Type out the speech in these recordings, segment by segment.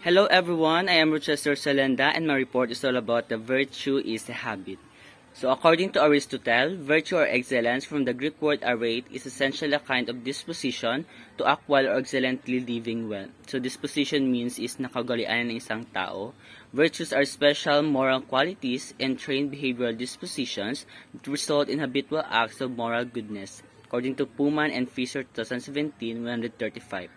Hello everyone, I am Rochester Salenda and my report is all about the virtue is a habit. So according to Aristotle, virtue or excellence from the Greek word arete is essentially a kind of disposition to act well or excellently living well. So disposition means is nakagalian ng isang tao. Virtues are special moral qualities and trained behavioral dispositions that result in habitual acts of moral goodness. According to Pullman and Fisher 2017, 135.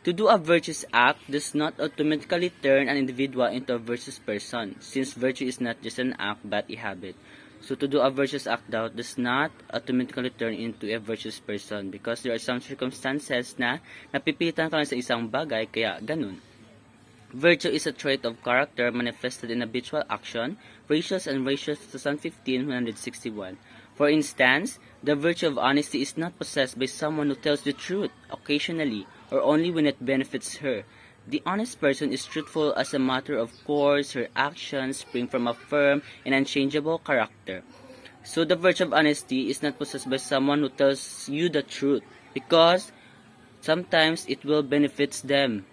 To do a virtuous act does not automatically turn an individual into a virtuous person, since virtue is not just an act but a habit. So to do a virtuous act does not automatically turn into a virtuous person because there are some circumstances na napipilitan ka lang sa isang bagay kaya ganun. Virtue is a trait of character manifested in habitual action, Ratios and Ratios 2015-161. For instance, the virtue of honesty is not possessed by someone who tells the truth occasionally or only when it benefits her. The honest person is truthful as a matter of course. Her actions spring from a firm and unchangeable character. So the virtue of honesty is not possessed by someone who tells you the truth because sometimes it will benefit them,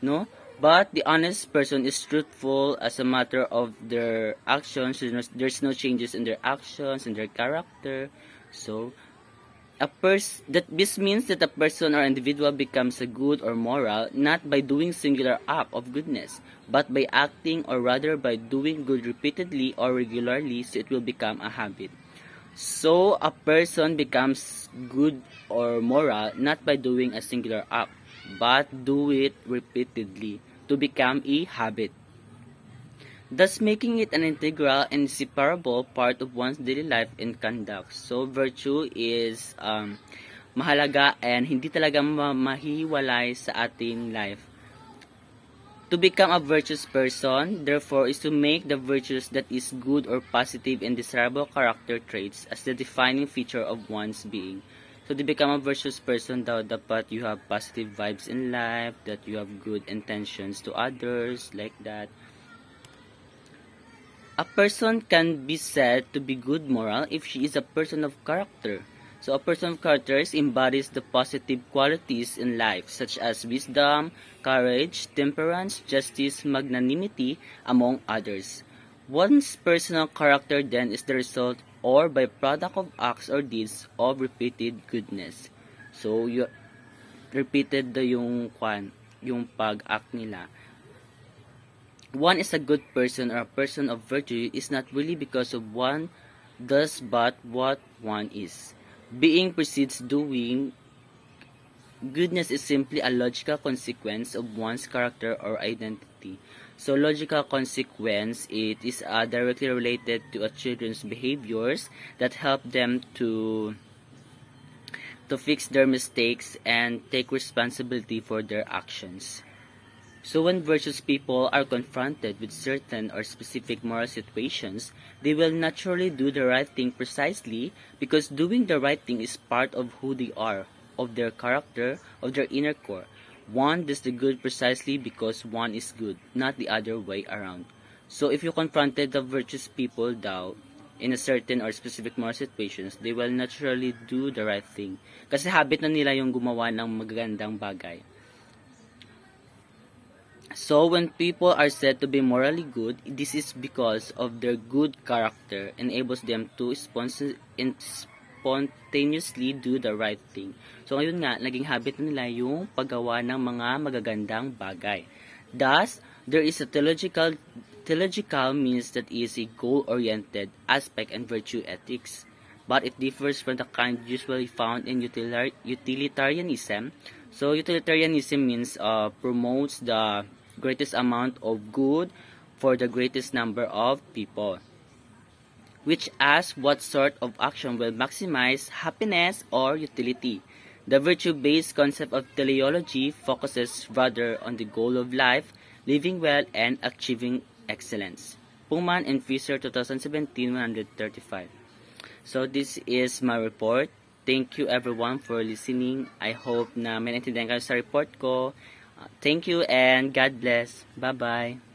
no? But the honest person is truthful as a matter of their actions. There's no changes in their actions, in their character. So this means that a person or individual becomes a good or moral not by doing singular act of goodness, but by acting or rather by doing good repeatedly or regularly, so it will become a habit. So a person becomes good or moral not by doing a singular act, but do it repeatedly to become a habit, thus making it an integral and inseparable part of one's daily life and conduct. So, virtue is mahalaga and hindi talaga mahiwalay sa ating life. To become a virtuous person, therefore, is to make the virtues that is good or positive and desirable character traits as the defining feature of one's being. So, to become a virtuous person, dapat you have positive vibes in life, that you have good intentions to others, like that. A person can be said to be good moral if she is a person of character. So a person of character embodies the positive qualities in life such as wisdom, courage, temperance, justice, magnanimity, among others. One's personal character then is the result or byproduct of acts or deeds of repeated goodness. So you repeated yung pag-act nila. One is a good person or a person of virtue is not really because of one does but what one is. Being precedes doing. Goodness is simply a logical consequence of one's character or identity. So logical consequence, it is directly related to a children's behaviors that help them to fix their mistakes and take responsibility for their actions. So when virtuous people are confronted with certain or specific moral situations, they will naturally do the right thing precisely because doing the right thing is part of who they are, of their character, of their inner core. One does the good precisely because one is good, not the other way around. So if you confronted the virtuous people in a certain or specific moral situations, they will naturally do the right thing. Kasi habit na nila yung gumawa ng magagandang bagay. So when people are said to be morally good, this is because of their good character enables them to spontaneously do the right thing. So ngayon nga, naging habit na nila yung paggawa ng mga magagandang bagay. Thus, there is a theological means that is a goal-oriented aspect and virtue ethics. But it differs from the kind usually found in utilitarianism. So utilitarianism means promotes the greatest amount of good for the greatest number of people, which asks what sort of action will maximize happiness or utility. The virtue-based concept of teleology focuses rather on the goal of life, living well, and achieving excellence. Pullman and Fisher 2017-135. So this is my report. Thank you everyone for listening. I hope na may naintindihan kayo sa report ko. Thank you and God bless. Bye-bye.